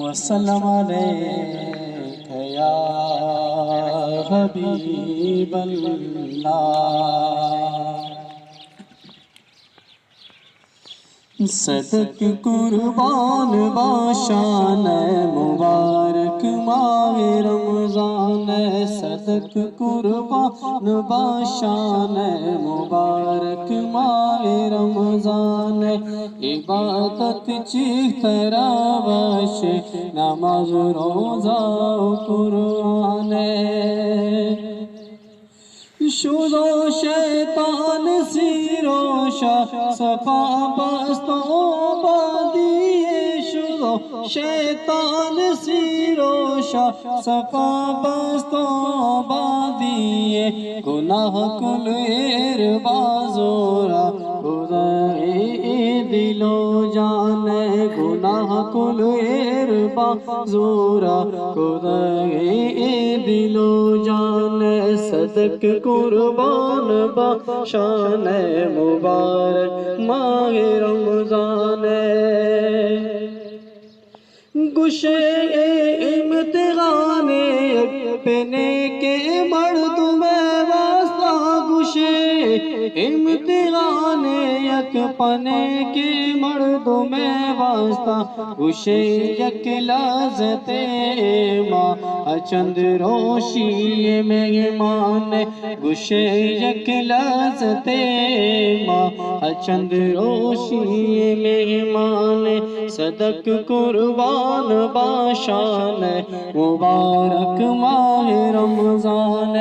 वसल्लम अलैका या हबीबल्लाह। सदक कुर्बान बाशान मुबारक माह रमज़ान। सदक कुर्बान बाशान मुबारक माह रमज़ान। इबादत ची तरावश नमाज रोज़ा कुरान। शुदो शैतान सिरोशा सफा बस्तो बादिए। शुदो शैतान सिरोशा सफा बस्तो बादिए। गुनाह कुल एर बाजोरा खुदाए दिलो जाने। गुनाह कुल एर बाजोरा खुदाए दिलो जाने। सदक कुर्बान बाशान मुबारक माह रमज़ान। गुशे इम्तिहाने अपने के मर्दुमे वास्ता। गुशे इम्तिहाने अपने के मर्दुमे वास्ता। गुशे यक लज़्ज़ते माँ चंद रोशी मेहमान। गुशे यक लज़्ज़ते माँ चंद रोशी मेहमान। सदक कुर्बान बाशान मुबारक माह रमज़ान।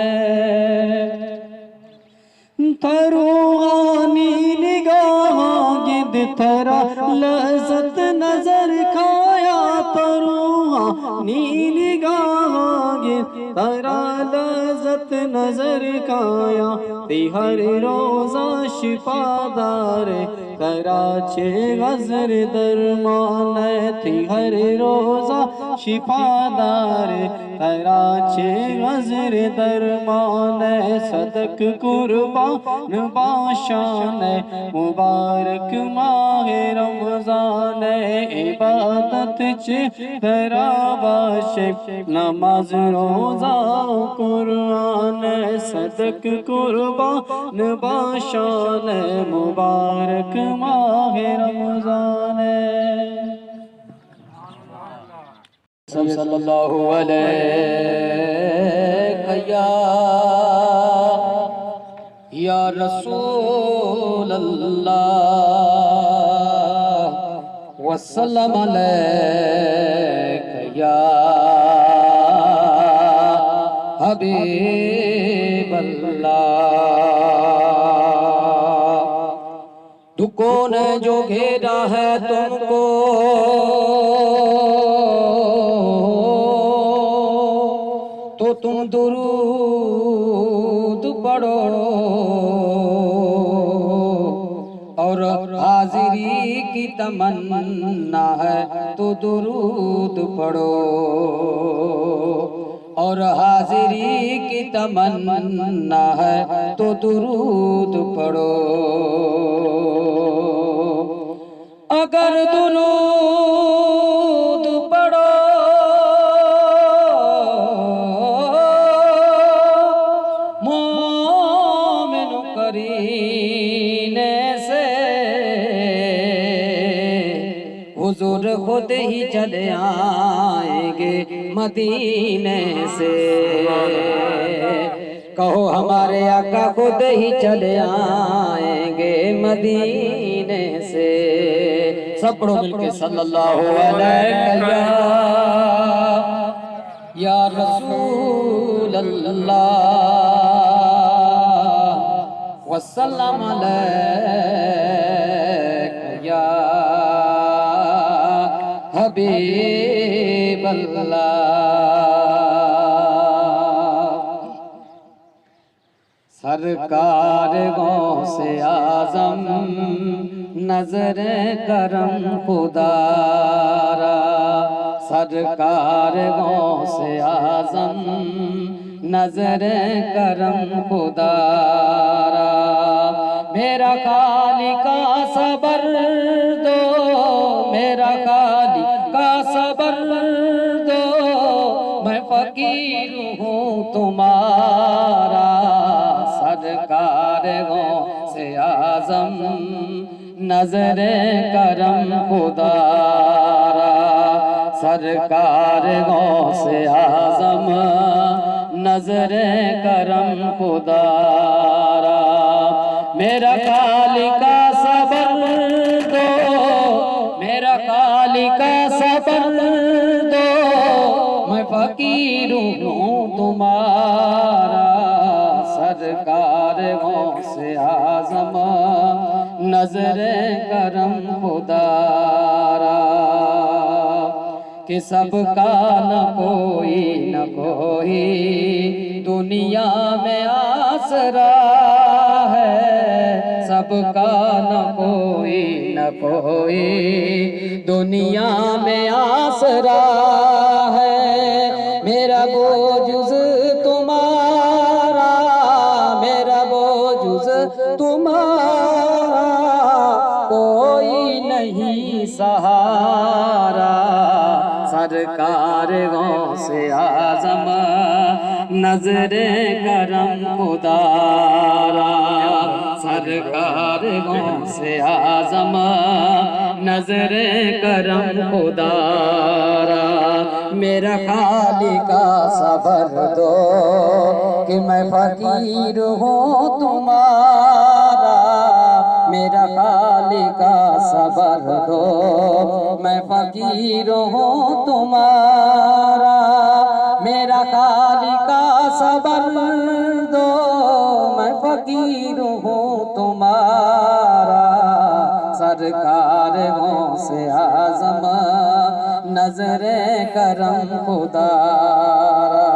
तरूहानी निगाहों गिद थरा लज़्ज़त नजर खाया। तरूहानी निगाहों गिद थरा लज़्ज़त नजर खाया। तिहर रोज़ा शिफादार कराचे गज़र दरमान। तिहर रोज़ा शिफादार कराचे गज़र दरमान। सदक कुर्बान बाशान मुबारक माह रमज़ान। इबादत चे तरावश नमाज रोज़ा कुरान। सदक कुर्बान बाशान मुबारक माह रमज़ान। सल्लल्लाहु अलैहि या रसूल अल्लाह वसल्लम अलैका या हबीब अल्लाह। दुखों ने जो घेरा है तुमको तो तुम दुरूद पढ़ो। और हाजिरी की तमन्ना है तो दुरूद पढ़ो। और हाजिरी की तमन्ना है तो दुरूद पढ़ो। अगर दुरूद पढ़ो मोमिन करीने से हुजूर खुद ही चले आएंगे मदीने से। कहो हमारे आका खुद ही चले आएंगे मदीने से। सब पढ़ो मिलके सल्लल्लाहु अलैहि या रसूल अल्लाह वसल्लम अलैका या हबीब अल्लाह। सरकार गौसे आज़म नजर करम खुदारा। सरकार गौसे आज़म नजर करम खुदारा। मेरा खालिका सबर दो, मेरा खाली का सबर दो, मैं फकीर हूँ तुम्हारा। सरकार गौसे आज़म नजरे करम खुदारा। सरकार गौसे आज़म नजरे करम खुदारा। मेरा खालिका सबर दो, मेरा खालिका सबर दो, मैं फकीर हूँ तुम्हारा। सरकार गौसे आज़म नजरे करम खुदारा। कि सबका न कोई दुनिया में आसरा है। सबका न कोई दुनिया में आसरा है। मेरा वो जुज़ तुम्हारा, मेरा वो जुज़ तुम्हारा, कोई नहीं सहारा। सरकार गौसे आज़म नजरे करम खुदारा। सरकार गौसे आज़म नजरे करम खुदारा। मेरा खालिका सबर दो कि मैं फकीर हूँ तुम्हारा। मेरा खालिका सबर दो, मैं फकीर हूँ तुम्हारा। मेरा खालिका सबर दो, मैं फकीर हूँ तुम्हारा। सरकार गौसे आज़म नजरे करम खुदारा।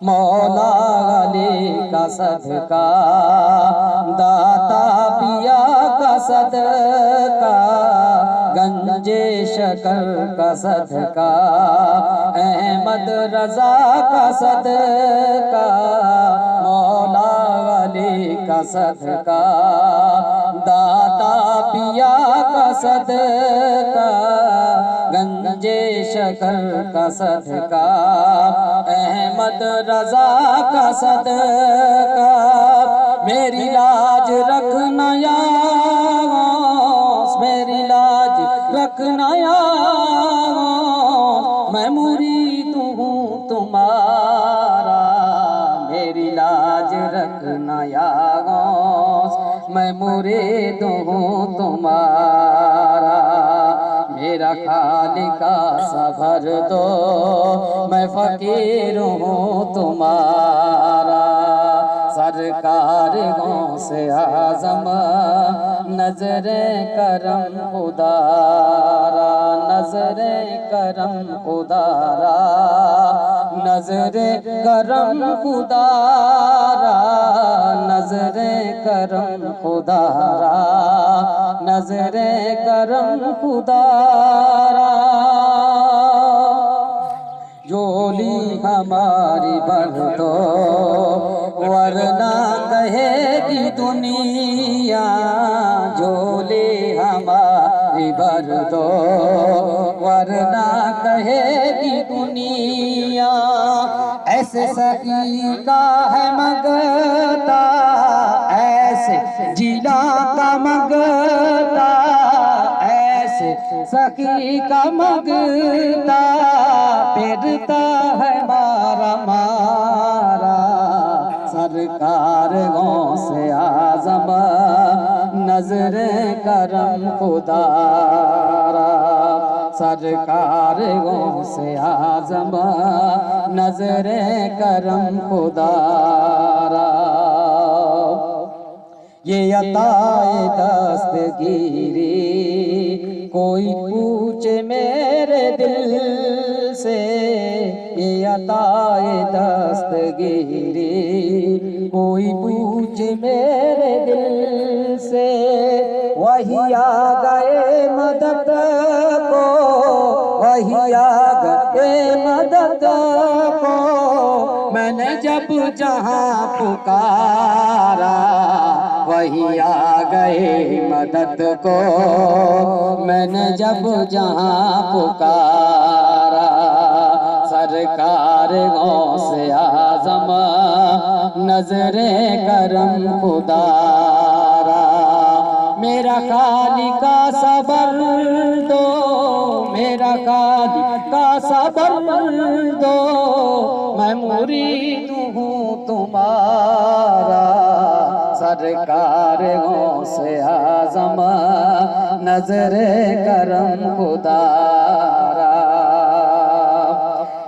मौला अली का सदका, दाता पिया का सदका, गंजे शकर का सदका, अहमद रजा का सदका। मौला अली का सदका, दाता पिया का सदका, गंजे शकर का सदका, अहमद रजा का सदका। मेरी लाज रखना या गौस, मेरी लाज रखना या गौस, मैं मुरीद हूँ तुम्हारा। मेरी लाज रखना या गौस, मैं मुरीद हूँ तुम्हारा। मेरा खालिका सबर दो, मैं फकीर हूँ तुम्हारा। सरकार गौसे आज़म नजरे करम खुदारा। नजरे करम खुदारा, नजरे करम खुदारा, नजरे करम खुदारा, नजरे करम खुदारा। झोली हमारी भर दो, वरना कहेगी दुनिया। झोली हमारी भर दो, वरना कहेगी दुनिया। ऐसे सकी का है मगता, ऐसे जिला का मगता, ऐसे सखी का मगता, फिरता है मारा मारा। सरकार गौसे आज़म नजरे करम खुदारा। सरकार गौसे आज़म नजरे करम खुदारा। ये अताए दस्तगीरी कोई पूछे मेरे दिल से। ये अताए दस्तगीरी कोई पूछे मेरे दिल से। वही आ गए मदद को, वही आ गए मदद को। मैंने जब जहाँ पुकारा, वही आ गए मदद को, मैंने जब जहाँ पुकारा। सरकार गौसे आज़म नजरे करम खुदारा। मेरा खालिका सबर दो, मेरा खालिका सबर दो, मैं मुरीद हूँ तुम्हारा। सरकार गौसे आज़म नजरे करम खुदारा।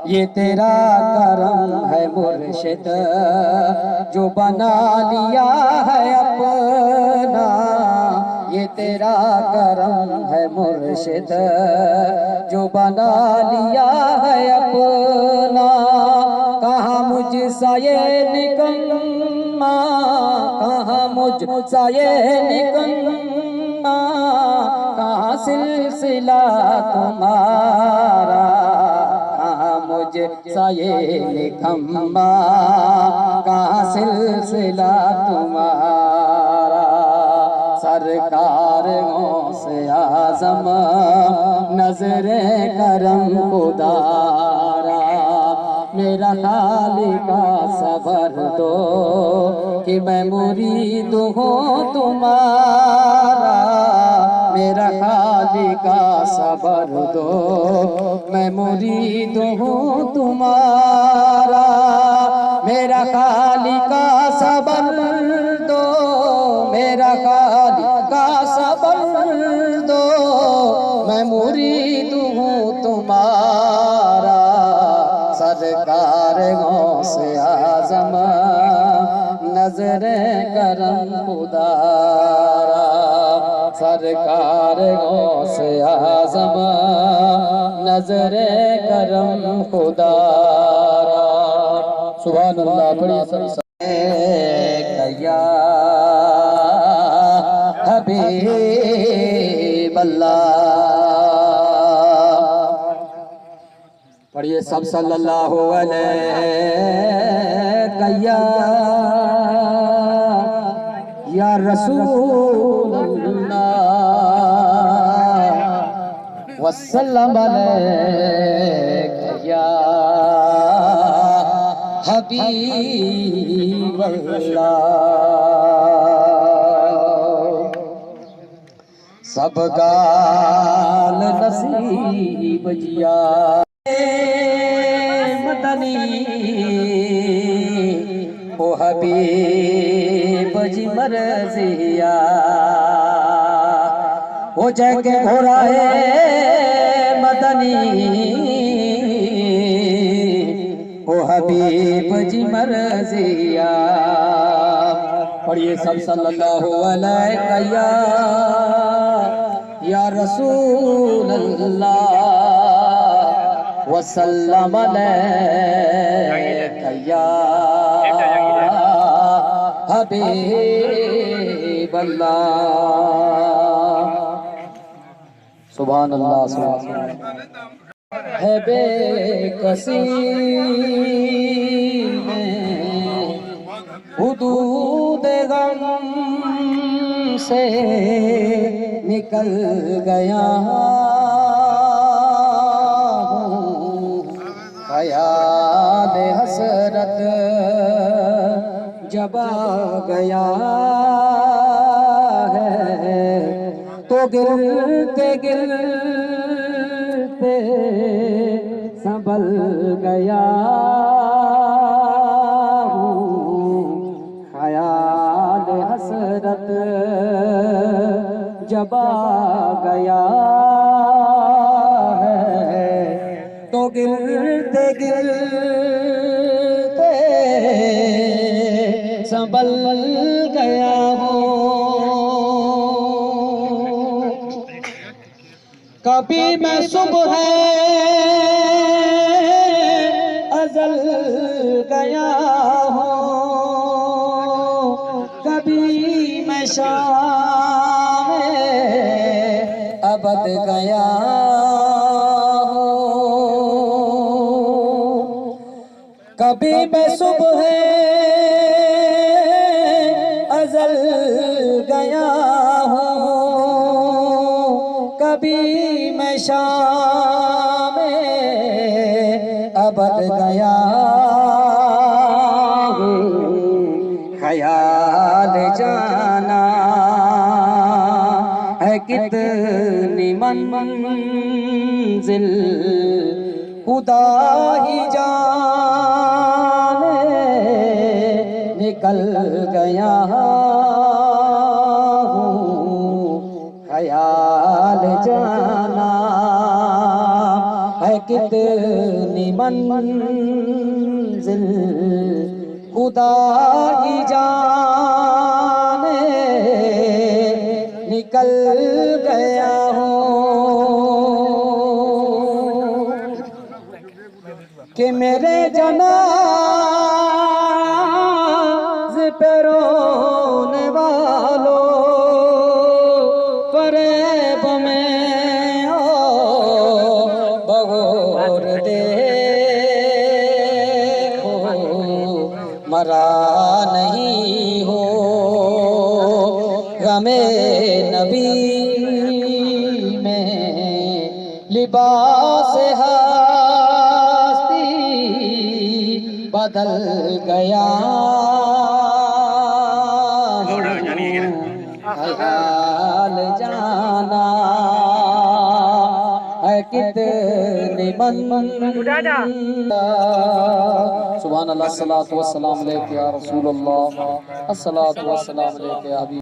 ये तेरा करम है मुर्शिद जो बना लिया है अपना। ये तेरा करम है मुर्शिद जो बना लिया है अपना। कहाँ मुझसा ये निकम्मा, कहाँ मुझसा ये निकम्मा, कहाँ सिलसिला तुम्हारा। कहाँ मुझसा ये निकम्मा, कहाँ सिलसिला तुम्हारा। सरकार गौसे आज़म नजरे करम खुदारा। मेरा खालिका सबर दो कि मैं मुरीद हूँ तुम्हारा। मेरा खालिका सबर दो, मैं मुरीद हूँ तुम्हारा। मेरा खालिका सबर दो, मेरा खालिका सबर दो, मैं मुरीद हूँ तुम्हारा। सरकार गौसे आज़म नजरे करम खुदारा। सरकार गौसे आज़म नजरे करम खुदारा। सुभान अल्लाह। कया हबीब अल्लाह। पढ़िए सब सल्लल्लाहु अलैहि कया या रसूल अल्लाह वसल्लम अलैका या हबीब अल्लाह। सब गाल नसीब जिया मदनी ओ हबीब जी मरजिया। ओ जगे घोराए मदनी ओ हबीब जी मरजिया। पढ़िए सब सल्लल्लाहु अलैहि या रसूल अल्लाह वसल्लम अलैका या हबीब अल्लाह। सुभान अल्लाह। सुभान अल्लाह। है बेकसी में हुदूद गम से निकल गया ख्याल हसरत जब आ गया है तो गिरते गिरते संभल गया ख्याल हसरत जब आ गया है तो गिरते गिरते संभल गया हूँ। कभी मैं सुबह अज़ल गया हूँ, कभी मैं शाम अबद गया हूँ। कभी मैं सुबह अज़ल कभी मैं शाम अबद गया हूँ, ख्याल जाना है कितनी मंजिल खुदा ही जाने, निकल गया हूँ, ख्याल जाना है कितनी मंजिल खुदा ही जाने, निकल गया हूँ। कि मेरे जनाज़ पे रोने वालों, फरेब में बगौर देखो, मरा नहीं हो, गमे नबी में लिबास हस्ती बदल गया, ख्याल जाना है कितनी सुभान अल्लाह, अस्सलातु वस्सलाम अलैका या रसूल अल्लाह, अस्सलातु वस्सलाम अलैका या हबीब।